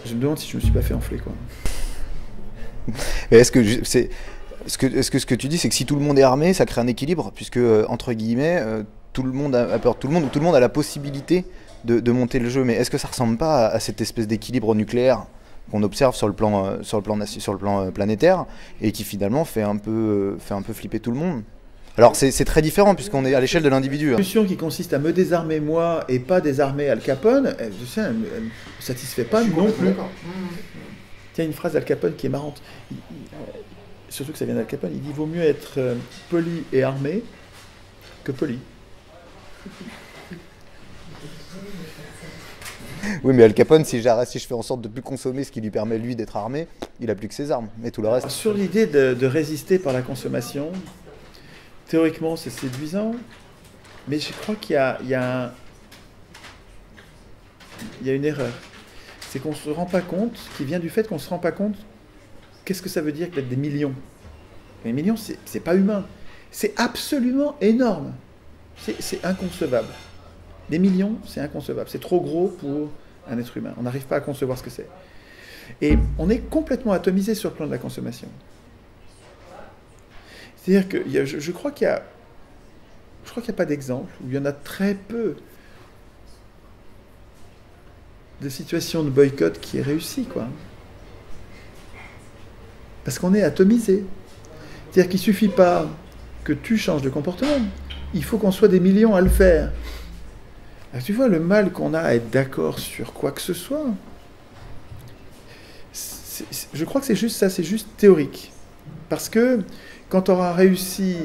Je me demande si je me suis pas fait enfler, quoi. Est-ce que ce que tu dis, c'est que si tout le monde est armé, ça crée un équilibre, puisque, entre guillemets, tout le monde a peur de tout le monde, ou tout le monde a la possibilité de monter le jeu. Mais est-ce que ça ressemble pas à cette espèce d'équilibre nucléaire qu'on observe sur le plan planétaire, et qui finalement fait un peu flipper tout le monde? Alors c'est très différent, puisqu'on est à l'échelle de l'individu. La solution qui consiste à me désarmer moi, et pas désarmer Al Capone, je sais, elle me satisfait pas non plus. Tiens, une phrase d'Al Capone qui est marrante. Surtout que ça vient d'Al Capone, il dit: vaut mieux être poli et armé que poli. Oui, mais Al Capone, si je fais en sorte de plus consommer ce qui lui permet lui d'être armé, il a plus que ses armes, mais tout le reste. Sur l'idée de résister par la consommation, théoriquement c'est séduisant, mais je crois qu'il y a une erreur. C'est qu'on ne se rend pas compte, qui vient du fait qu'on ne se rend pas compte qu'est-ce que ça veut dire que d'être des millions. Les millions, c'est pas humain. C'est absolument énorme. C'est inconcevable. Des millions, c'est inconcevable. C'est trop gros pour un être humain. On n'arrive pas à concevoir ce que c'est. Et on est complètement atomisé sur le plan de la consommation. C'est-à-dire que je crois qu'il y a... Je crois qu'il n'y a pas d'exemple, où il y en a très peu de situations de boycott qui est réussie, quoi. Parce qu'on est atomisé. C'est-à-dire qu'il ne suffit pas que tu changes de comportement. Il faut qu'on soit des millions à le faire. Alors, tu vois, le mal qu'on a à être d'accord sur quoi que ce soit, je crois que c'est juste ça, c'est juste théorique. Parce que quand on aura réussi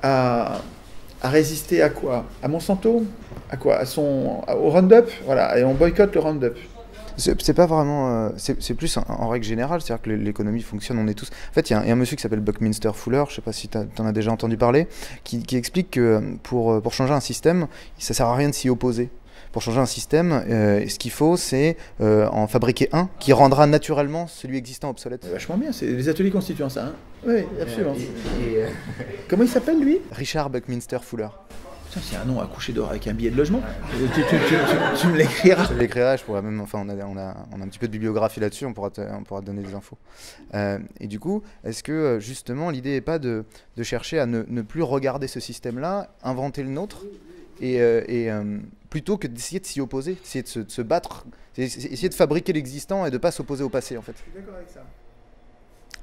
à résister à quoi? À Monsanto? À quoi? Au Roundup? Voilà, et on boycotte le Roundup. C'est pas vraiment... c'est plus en règle générale, c'est-à-dire que l'économie fonctionne, on est tous... En fait, il y a un monsieur qui s'appelle Buckminster Fuller, je sais pas si t'en as déjà entendu parler, qui explique que pour changer un système, ça sert à rien de s'y opposer. Pour changer un système, ce qu'il faut, c'est en fabriquer un qui rendra naturellement celui existant obsolète. C'est vachement bien, c'est les ateliers constituant ça, hein? Oui, absolument. Comment il s'appelle, lui? Richard Buckminster Fuller. C'est un nom à coucher dehors avec un billet de logement. Tu me l'écriras. Je l'écrirai, je pourrais même. Enfin, on a un petit peu de bibliographie là-dessus, on pourra te donner des infos. Et du coup, est-ce que justement l'idée n'est pas de chercher à ne plus regarder ce système-là, inventer le nôtre, et plutôt que d'essayer de s'y opposer, essayer de se battre, essayer de fabriquer l'existant et de ne pas s'opposer au passé, en fait. Je suis d'accord avec ça.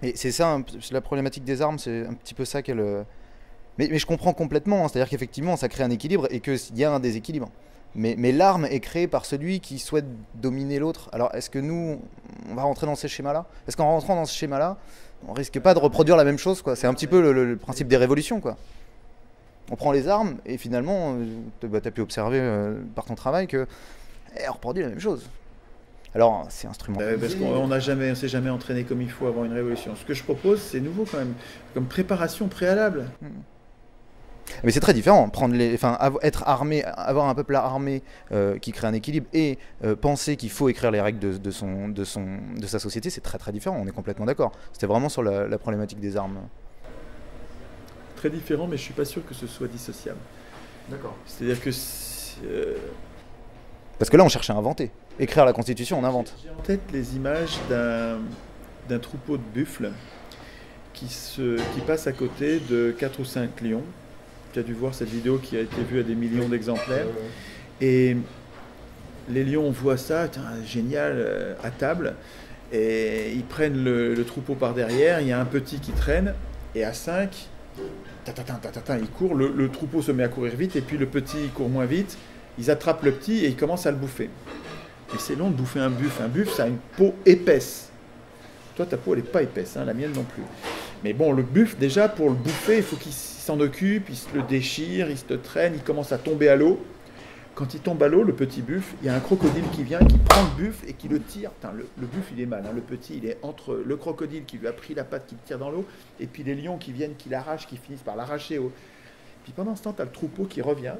Et c'est ça, la problématique des armes, c'est un petit peu ça qu'elle. Mais je comprends complètement, hein, c'est-à-dire qu'effectivement ça crée un équilibre et qu'il y a un déséquilibre. Mais l'arme est créée par celui qui souhaite dominer l'autre. Alors est-ce que nous, on va rentrer dans ces schémas-là? Est-ce qu'en rentrant dans ce schéma-là, on risque pas de reproduire la même chose, quoi? C'est un petit peu le principe des révolutions, quoi. On prend les armes et finalement, tu as pu observer par ton travail que on reproduit la même chose. Alors c'est instrumental. Parce qu'on ne s'est jamais entraîné comme il faut avant une révolution. Ce que je propose, c'est nouveau quand même, comme préparation préalable. Mais c'est très différent, être armé, avoir un peuple armé qui crée un équilibre et penser qu'il faut écrire les règles de sa société, c'est très très différent, on est complètement d'accord. C'était vraiment sur la problématique des armes. Très différent, mais je ne suis pas sûr que ce soit dissociable. D'accord. C'est-à-dire que... Parce que là, on cherche à inventer. Écrire la Constitution, on invente. J'ai en tête les images d'un troupeau de buffles qui passe à côté de 4 ou 5 lions. Tu as dû voir cette vidéo qui a été vue à des millions d'exemplaires. Et les lions voient ça, génial, à table. Et ils prennent le troupeau par derrière. Il y a un petit qui traîne. Et à 5, il court. Le troupeau se met à courir vite. Et puis le petit il court moins vite. Ils attrapent le petit et ils commencent à le bouffer. Et c'est long de bouffer un buffle. Un buffle, ça a une peau épaisse. Toi, ta peau, elle n'est pas épaisse, hein, la mienne non plus. Mais bon, le buffle, déjà, pour le bouffer, il faut qu'il s'en occupe, il se le déchire, il se le traîne, il commence à tomber à l'eau. Quand il tombe à l'eau, le petit buffle, il y a un crocodile qui vient, qui prend le buffle et qui le tire. Putain, le buffle, il est mal, hein, le petit, il est entre le crocodile qui lui a pris la patte, qui le tire dans l'eau, et puis les lions qui viennent, qui l'arrachent, qui finissent par l'arracher. Puis pendant ce temps, tu as le troupeau qui revient.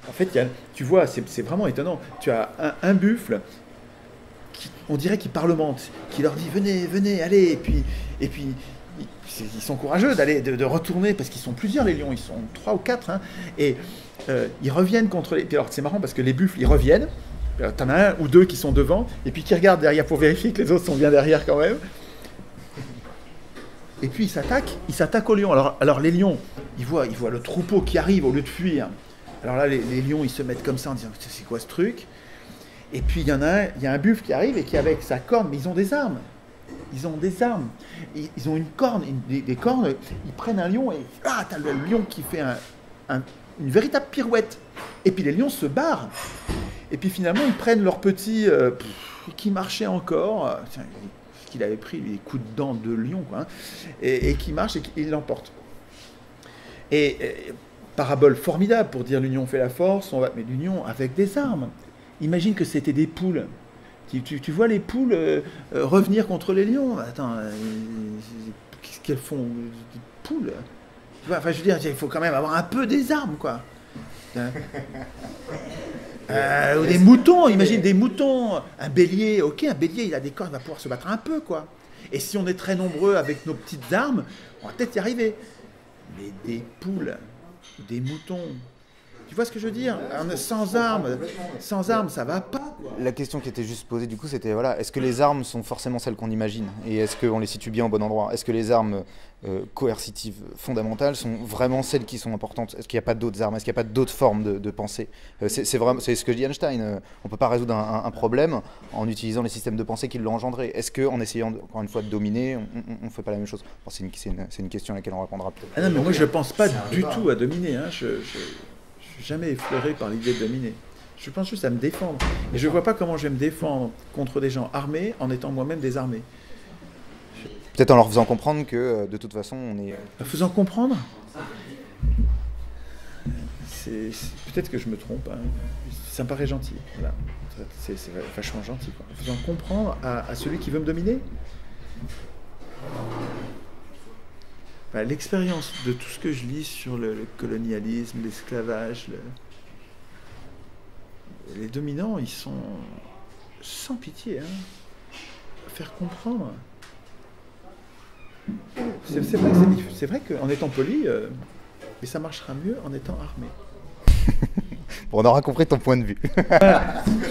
En fait, tu vois, c'est vraiment étonnant. Tu as un buffle, on dirait qu'il parlemente, qui leur dit « Venez, venez, allez !» Et puis ils sont courageux de retourner, parce qu'ils sont plusieurs, les lions, ils sont 3 ou 4. Hein, et ils reviennent contre les... Puis alors, c'est marrant, parce que les buffles, ils reviennent, T'en as un ou deux qui sont devant, et puis qui regardent derrière pour vérifier que les autres sont bien derrière quand même. Et puis ils s'attaquent aux lions. Alors les lions, ils voient le troupeau qui arrive au lieu de fuir. Alors là, les lions, ils se mettent comme ça en disant, c'est quoi ce truc? Et puis il y a un buffle qui arrive et qui avec sa corne, mais ils ont des armes. Ils ont des armes. Ils ont une corne, des cornes. Ils prennent un lion et t'as le lion qui fait une véritable pirouette. Et puis les lions se barrent. Et puis finalement, ils prennent leur petit qui marchait encore. Qu'il avait pris les coups de dents de lion, quoi, hein, et qui marche et qui l'emporte. Et parabole formidable pour dire l'union fait la force, mais l'union avec des armes. Imagine que c'était des poules. Tu vois les poules revenir contre les lions. Attends, qu'est-ce qu'elles font? Des poules. Tu vois, enfin, je veux dire, il faut quand même avoir un peu des armes, quoi. Ou des moutons, imagine des moutons. Un bélier, ok, un bélier, il a des cornes, il va pouvoir se battre un peu, quoi. Et si on est très nombreux avec nos petites armes, on va peut-être y arriver. Mais des poules, des moutons, tu vois ce que je veux dire? Sans armes, ça va pas. La question qui était juste posée, du coup, c'était, voilà, est-ce que les armes sont forcément celles qu'on imagine? Et est-ce qu'on les situe bien au bon endroit? Est-ce que les armes coercitives fondamentales sont vraiment celles qui sont importantes? Est-ce qu'il n'y a pas d'autres armes? Est-ce qu'il n'y a pas d'autres formes de pensée? C'est ce que dit Einstein. On ne peut pas résoudre un problème en utilisant les systèmes de pensée qui l'ont engendré. Est-ce qu'en essayant, encore une fois, de dominer, on ne fait pas la même chose? Bon, c'est une question à laquelle on répondra peut-être. Ah non, mais moi, je ne pense pas du tout à dominer. Hein. Je suis jamais effleuré par l'idée de dominer. Je pense juste à me défendre. Et je ne vois pas comment je vais me défendre contre des gens armés en étant moi-même désarmé. Peut-être en leur faisant comprendre que, de toute façon, on est... En faisant comprendre, peut-être que je me trompe. Hein. Ça me paraît gentil. Voilà. C'est vachement gentil, quoi. En faisant comprendre à celui qui veut me dominer. Bah, l'expérience de tout ce que je lis sur le colonialisme, l'esclavage, les dominants, ils sont sans pitié, hein. Faire comprendre. C'est vrai qu'en étant poli, mais ça marchera mieux en étant armé. Bon, on aura compris ton point de vue.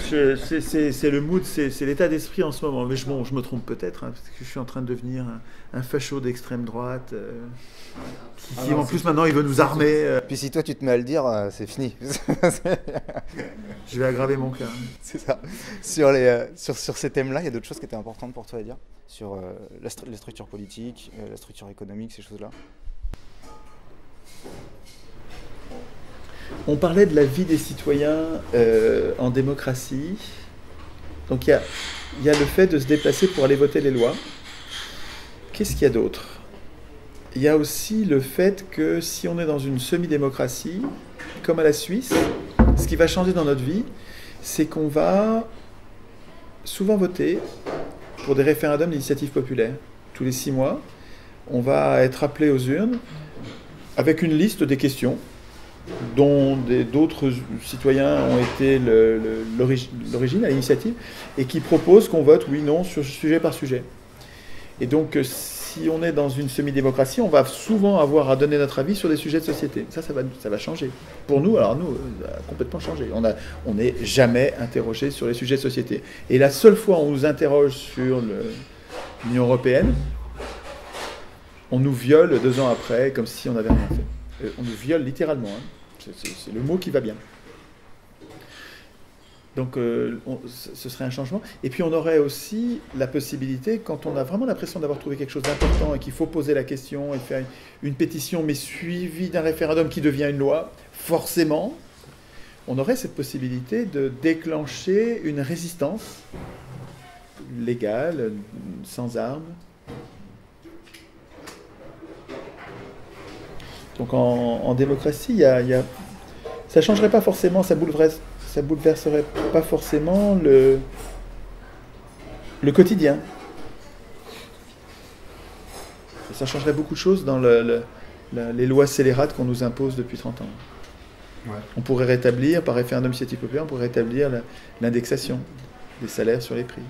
C'est le mood, c'est l'état d'esprit en ce moment. Mais je me trompe peut-être, hein, parce que je suis en train de devenir un facho d'extrême droite. Qui en plus maintenant il veut nous armer. Puis si toi tu te mets à le dire, c'est fini. Je vais aggraver mon cas. C'est ça. Sur ces thèmes-là, il y a d'autres choses qui étaient importantes pour toi à dire? Sur la structure politique, la structure économique, ces choses-là? On parlait de la vie des citoyens en démocratie. Donc il y a le fait de se déplacer pour aller voter les lois. Qu'est-ce qu'il y a d'autre? Il y a aussi le fait que si on est dans une semi-démocratie, comme à la Suisse, ce qui va changer dans notre vie, c'est qu'on va souvent voter pour des référendums d'initiative populaire. Tous les 6 mois, on va être appelé aux urnes avec une liste des questions dont d'autres citoyens ont été l'origine, à l'initiative, et qui proposent qu'on vote oui, non, sur sujet par sujet. Et donc, si on est dans une semi-démocratie, on va souvent avoir à donner notre avis sur des sujets de société. Ça va changer. Pour nous, alors nous, ça a complètement changé. On n'est jamais interrogé sur les sujets de société. Et la seule fois où on nous interroge sur l'Union européenne, on nous viole 2 ans après, comme si on n'avait rien fait. On nous viole littéralement. Hein. C'est le mot qui va bien. Donc ce serait un changement. Et puis on aurait aussi la possibilité, quand on a vraiment l'impression d'avoir trouvé quelque chose d'important et qu'il faut poser la question et faire une pétition, mais suivie d'un référendum qui devient une loi, forcément, on aurait cette possibilité de déclencher une résistance légale, sans armes. Donc en démocratie, ça ne changerait pas forcément, ça bouleverserait pas forcément le quotidien. Ça changerait beaucoup de choses dans les lois scélérates qu'on nous impose depuis 30 ans. Ouais. On pourrait rétablir, par référendum d'initiative populaire, on pourrait rétablir l'indexation des salaires sur les prix.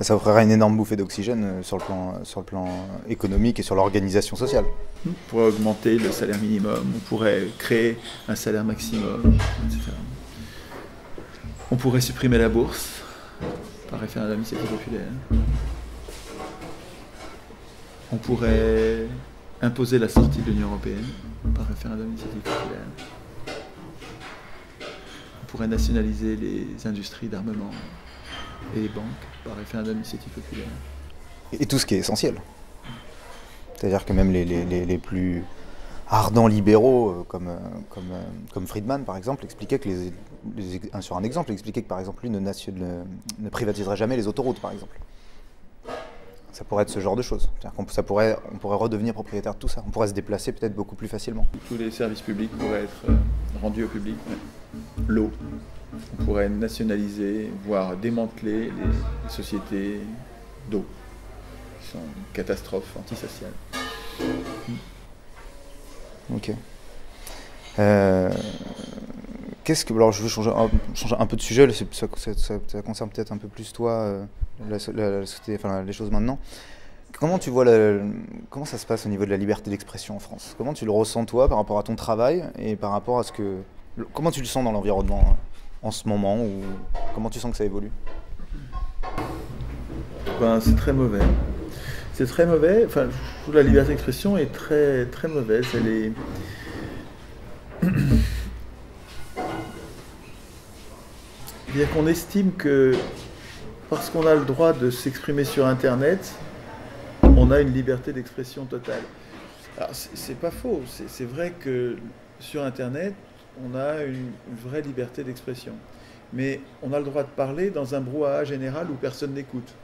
Ça offrirait une énorme bouffée d'oxygène sur le plan économique et sur l'organisation sociale. On pourrait augmenter le salaire minimum, on pourrait créer un salaire maximum, etc. On pourrait supprimer la bourse par référendum d'initiative populaire. On pourrait imposer la sortie de l'Union européenne par référendum d'initiative populaire. On pourrait nationaliser les industries d'armement et les banques par référendum d'initiative populaire. Et tout ce qui est essentiel. C'est-à-dire que même les plus ardents libéraux, comme Friedman par exemple, expliquaient que sur un exemple, expliquait que par exemple lui ne privatiserait jamais les autoroutes par exemple. Ça pourrait être ce genre de choses. On pourrait redevenir propriétaire de tout ça. On pourrait se déplacer peut-être beaucoup plus facilement. Tous les services publics pourraient être rendus au public. L'eau. On pourrait nationaliser, voire démanteler les sociétés d'eau, qui sont une catastrophe antisociale. Ok. Alors je veux changer un peu de sujet, ça concerne peut-être un peu plus toi, la société, enfin, les choses maintenant. Comment tu vois comment ça se passe au niveau de la liberté d'expression en France? Comment tu le ressens toi par rapport à ton travail et par rapport à comment tu le sens dans l'environnement en ce moment, ou comment tu sens que ça évolue? C'est très mauvais. C'est très mauvais. Enfin, je trouve que la liberté d'expression est très, très mauvaise. Elle est... C'est-à-dire qu'on estime que parce qu'on a le droit de s'exprimer sur Internet, on a une liberté d'expression totale. Alors, c'est pas faux. C'est vrai que sur Internet, on a une vraie liberté d'expression. Mais on a le droit de parler dans un brouhaha général où personne n'écoute.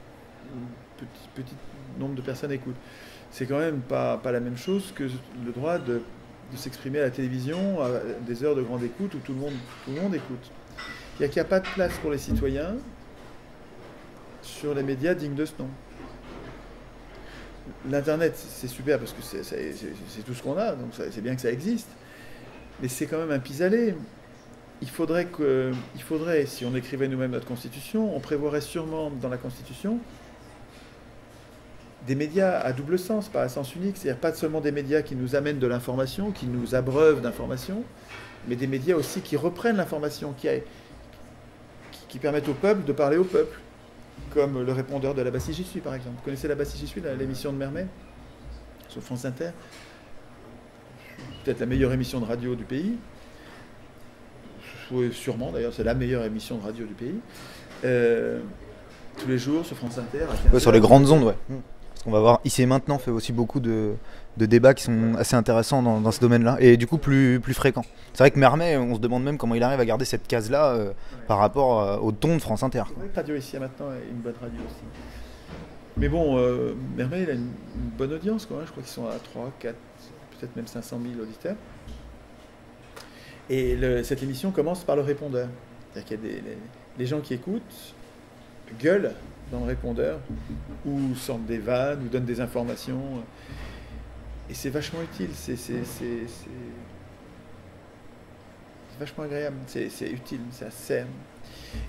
Petit nombre de personnes écoutent. C'est quand même pas la même chose que le droit de s'exprimer à la télévision à des heures de grande écoute où tout le monde écoute. Il n'y a pas de place pour les citoyens sur les médias dignes de ce nom. L'Internet, c'est super parce que c'est tout ce qu'on a, donc c'est bien que ça existe. Mais c'est quand même un pis-aller. Il faudrait, si on écrivait nous-mêmes notre Constitution, on prévoirait sûrement dans la Constitution des médias à double sens, pas à sens unique. C'est-à-dire pas seulement des médias qui nous amènent de l'information, qui nous abreuvent d'informations, mais des médias aussi qui reprennent l'information, qui permettent au peuple de parler au peuple, comme le répondeur de La Bastille J'y suis, par exemple. Vous connaissez La Bastille J'y suis, l'émission de Mermet, sur France Inter? Peut-être la meilleure émission de radio du pays. Sûrement, d'ailleurs, c'est la meilleure émission de radio du pays. Tous les jours, sur France Inter. Ouais, sur les grandes ondes, ouais. Parce qu'on va voir, Ici et Maintenant fait aussi beaucoup de débats qui sont assez intéressants dans ce domaine-là, et du coup plus fréquents. C'est vrai que Mermet, on se demande même comment il arrive à garder cette case-là par rapport au ton de France Inter. C'est vrai que Radio Ici et Maintenant est une bonne radio aussi. Mais bon, Mermet, il a une bonne audience, quoi, hein. Je crois qu'ils sont à 3, 4, peut-être même 500 000 auditeurs. Et cette émission commence par le répondeur. C'est-à-dire qu'il y a les gens qui écoutent gueulent dans le répondeur, ou sortent des vannes, ou donnent des informations. Et c'est vachement utile, c'est vachement agréable, c'est utile, ça sert.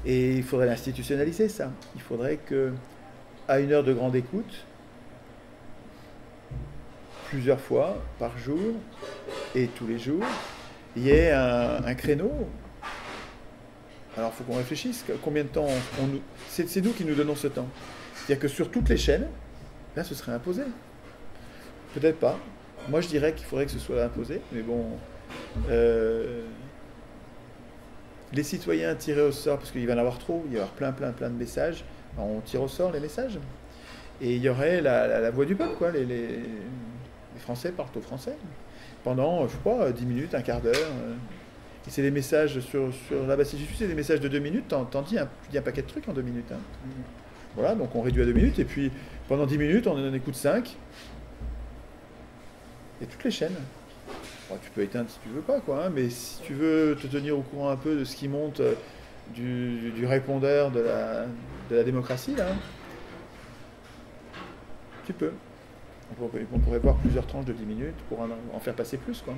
Et il faudrait institutionnaliser ça. Il faudrait qu'à une heure de grande écoute, plusieurs fois par jour, et tous les jours, il y ait un créneau. Alors il faut qu'on réfléchisse, combien de temps c'est nous qui nous donnons ce temps. C'est-à-dire que sur toutes les chaînes, là ce serait imposé. Peut-être pas. Moi je dirais qu'il faudrait que ce soit imposé, mais bon, les citoyens tirés au sort, parce qu'il va y en avoir trop, il va y avoir plein de messages, alors on tire au sort les messages, et il y aurait la voix du peuple, quoi. Les Français parlent au français, pendant, je crois, 10 minutes, un quart d'heure. Et c'est des messages sur La Bastille J'y suis, c'est des messages de 2 minutes, tu dis un paquet de trucs en 2 minutes. Hein. Voilà, donc on réduit à 2 minutes, et puis pendant 10 minutes, on en écoute 5. Et toutes les chaînes. Bon, tu peux éteindre si tu veux pas, quoi, hein, mais si tu veux te tenir au courant un peu de ce qui monte du répondeur de la démocratie, là, tu peux. On pourrait voir plusieurs tranches de 10 minutes pour en faire passer plus, quoi.